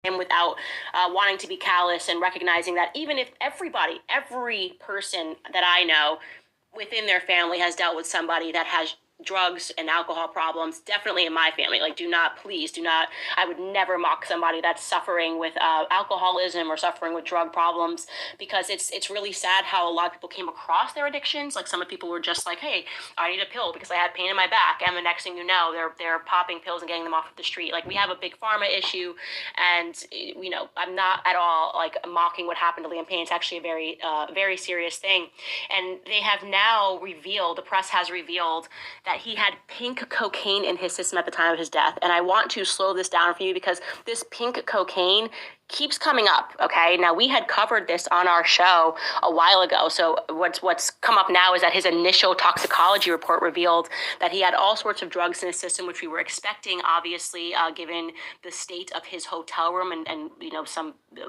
him without wanting to be callous and recognizing that even if every person that I know within their family has dealt with somebody that has drugs and alcohol problems, definitely in my family. Like, please do not, I would never mock somebody that's suffering with alcoholism or suffering with drug problems, because it's really sad how a lot of people came across their addictions. Like, some people were just like, hey, I need a pill because I had pain in my back, and the next thing you know, they're popping pills and getting them off of the street. Like, we have a big pharma issue, and I'm not at all like mocking what happened to Liam Payne. It's actually a very serious thing, and they have now revealed, the press has revealed, that he had pink cocaine in his system at the time of his death. And I want to slow this down for you because this pink cocaine keeps coming up, okay? Now, we had covered this on our show a while ago. So what's come up now is that his initial toxicology report revealed that he had all sorts of drugs in his system, which we were expecting, obviously, given the state of his hotel room and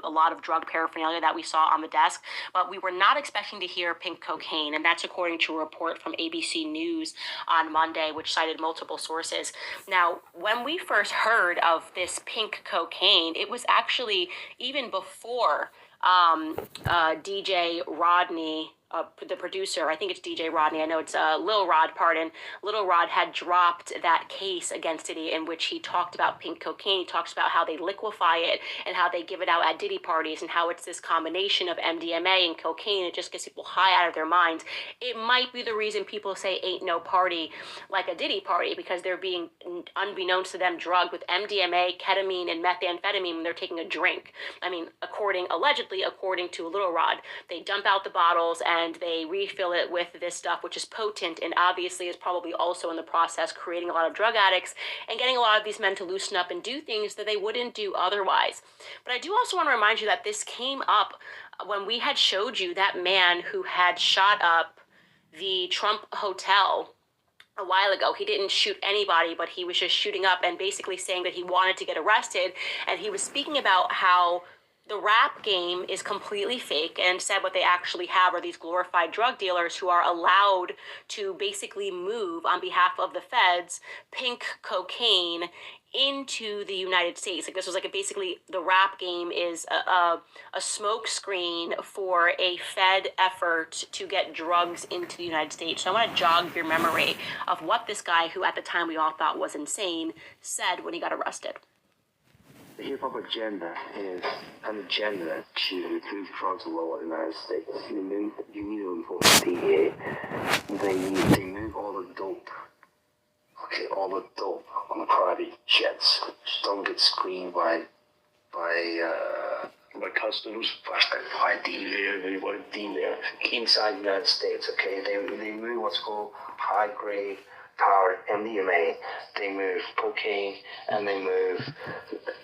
a lot of drug paraphernalia that we saw on the desk. But we were not expecting to hear pink cocaine, and that's according to a report from ABC News on Monday, which cited multiple sources. Now, when we first heard of this pink cocaine, it was actually even before DJ Rodney, the producer, I think it's DJ Rodney, I know it's Lil Rod, Lil Rod had dropped that case against Diddy in which he talked about pink cocaine. He talks about how they liquefy it and how they give it out at Diddy parties and how it's this combination of MDMA and cocaine. It just gets people high out of their minds. It might be the reason people say ain't no party like a Diddy party, because they're being, unbeknownst to them, drugged with MDMA, ketamine, and methamphetamine when they're taking a drink. I mean, allegedly, according to Lil Rod, they dump out the bottles and they refill it with this stuff, which is potent and obviously is probably also in the process creating a lot of drug addicts and getting a lot of these men to loosen up and do things that they wouldn't do otherwise. But I do also want to remind you that this came up when we had showed you that man who had shot up the Trump hotel a while ago. He didn't shoot anybody, but he was just shooting up and basically saying that he wanted to get arrested. And he was speaking about how the rap game is completely fake, and said what they actually have are these glorified drug dealers who are allowed to basically move on behalf of the feds pink cocaine into the United States. Like, this was basically the rap game is a smoke screen for a Fed effort to get drugs into the United States. So I want to jog your memory of what this guy, who at the time we all thought was insane, said when he got arrested. The hip-hop agenda is an agenda to move drugs all over the United States. You need to import DEA. They move all the dope. Okay, all the dope on the private jets. Don't get screened by customs, by dealer inside the United States. Okay, they move what's called high-grade powder MDMA, they move cocaine, and they move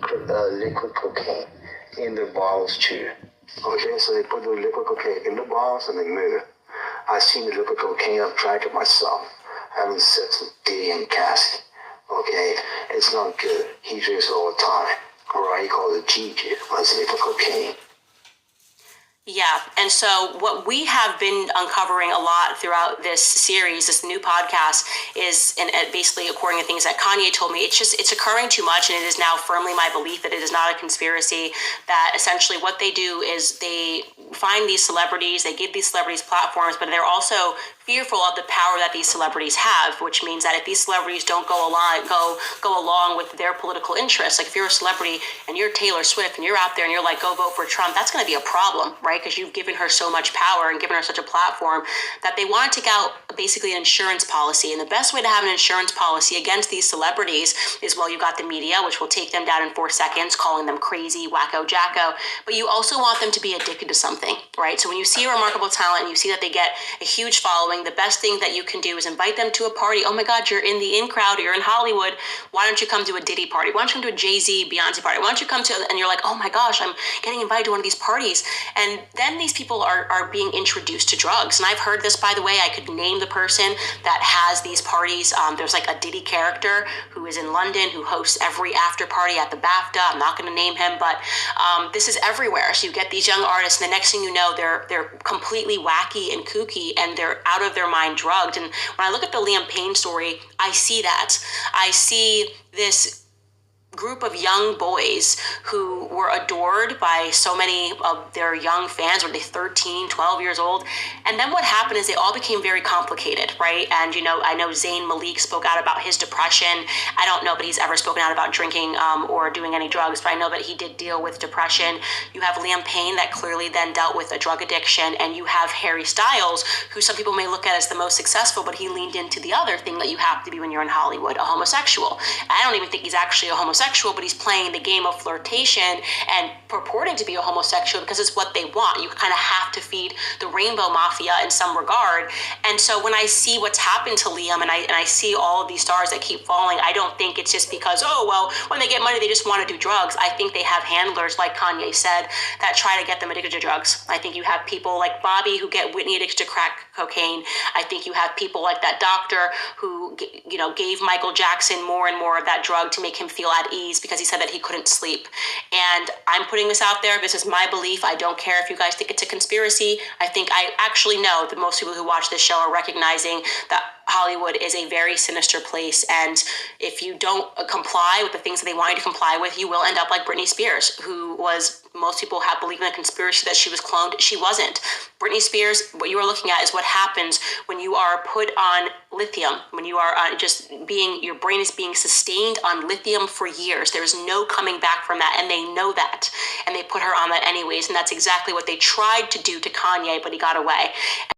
liquid cocaine in the bottles too. Okay, so they put the liquid cocaine in the bottles and they move it. I've seen the liquid cocaine, I've tried it myself, having sex with Diddy and Cassie. Okay, it's not good. He drinks all the time. Alright, he calls it GG, but it's liquid cocaine. Yeah, and so what we have been uncovering a lot throughout this series, this new podcast, is, and basically according to things that Kanye told me, it's occurring too much, and it is now firmly my belief that it is not a conspiracy, that essentially what they do is they find these celebrities, they give these celebrities platforms, but they're also fearful of the power that these celebrities have, which means that if these celebrities don't go along with their political interests, like if you're a celebrity and you're Taylor Swift and you're out there and you're like, go vote for Trump, that's going to be a problem, right? Because you've given her so much power and given her such a platform that they want to take out basically an insurance policy. And the best way to have an insurance policy against these celebrities is, well, you got the media, which will take them down in 4 seconds, calling them crazy, wacko, jacko, but you also want them to be addicted to something, right? So when you see a remarkable talent and you see that they get a huge following, the best thing that you can do is invite them to a party. Oh my God, you're in the in crowd, you're in Hollywood. Why don't you come to a Diddy party? Why don't you come to a Jay-Z, Beyonce party? Why don't you come to, and you're like, oh my gosh, I'm getting invited to one of these parties. And then these people are being introduced to drugs. And I've heard this, by the way, I could name the person that has these parties. There's like a Diddy character who is in London, who hosts every after party at the BAFTA. I'm not going to name him, but this is everywhere. So you get these young artists, and the next thing you know, they're completely wacky and kooky, and they're out of their mind drugged. And when I look at the Liam Payne story, I see that. I see this group of young boys who were adored by so many of their young fans. Were they 13, 12 years old? And then what happened is they all became very complicated, right? And, I know Zayn Malik spoke out about his depression. I don't know that he's ever spoken out about drinking or doing any drugs, but I know that he did deal with depression. You have Liam Payne that clearly then dealt with a drug addiction, and you have Harry Styles, who some people may look at as the most successful, but he leaned into the other thing that you have to be when you're in Hollywood, a homosexual. I don't even think he's actually a homosexual, but he's playing the game of flirtation and purporting to be a homosexual because it's what they want. You kind of have to feed the rainbow mafia in some regard. And so when I see what's happened to Liam, and I see all of these stars that keep falling, I don't think it's just because, oh, well, when they get money, they just want to do drugs. I think they have handlers, like Kanye said, that try to get them addicted to drugs. I think you have people like Bobby who get Whitney addicted to crack cocaine. I think you have people like that doctor who, gave Michael Jackson more and more of that drug to make him feel at ease because he said that he couldn't sleep. And I'm putting this out there. This is my belief. I don't care if you guys think it's a conspiracy. I actually know that most people who watch this show are recognizing that Hollywood is a very sinister place, and if you don't comply with the things that they want you to comply with, you will end up like Britney Spears, who was, most people have believed in a conspiracy that she was cloned. She wasn't. Britney Spears, what you are looking at is what happens when you are put on lithium, when you are your brain is being sustained on lithium for years. There's no coming back from that, and they know that, and they put her on that anyways, and that's exactly what they tried to do to Kanye, but he got away.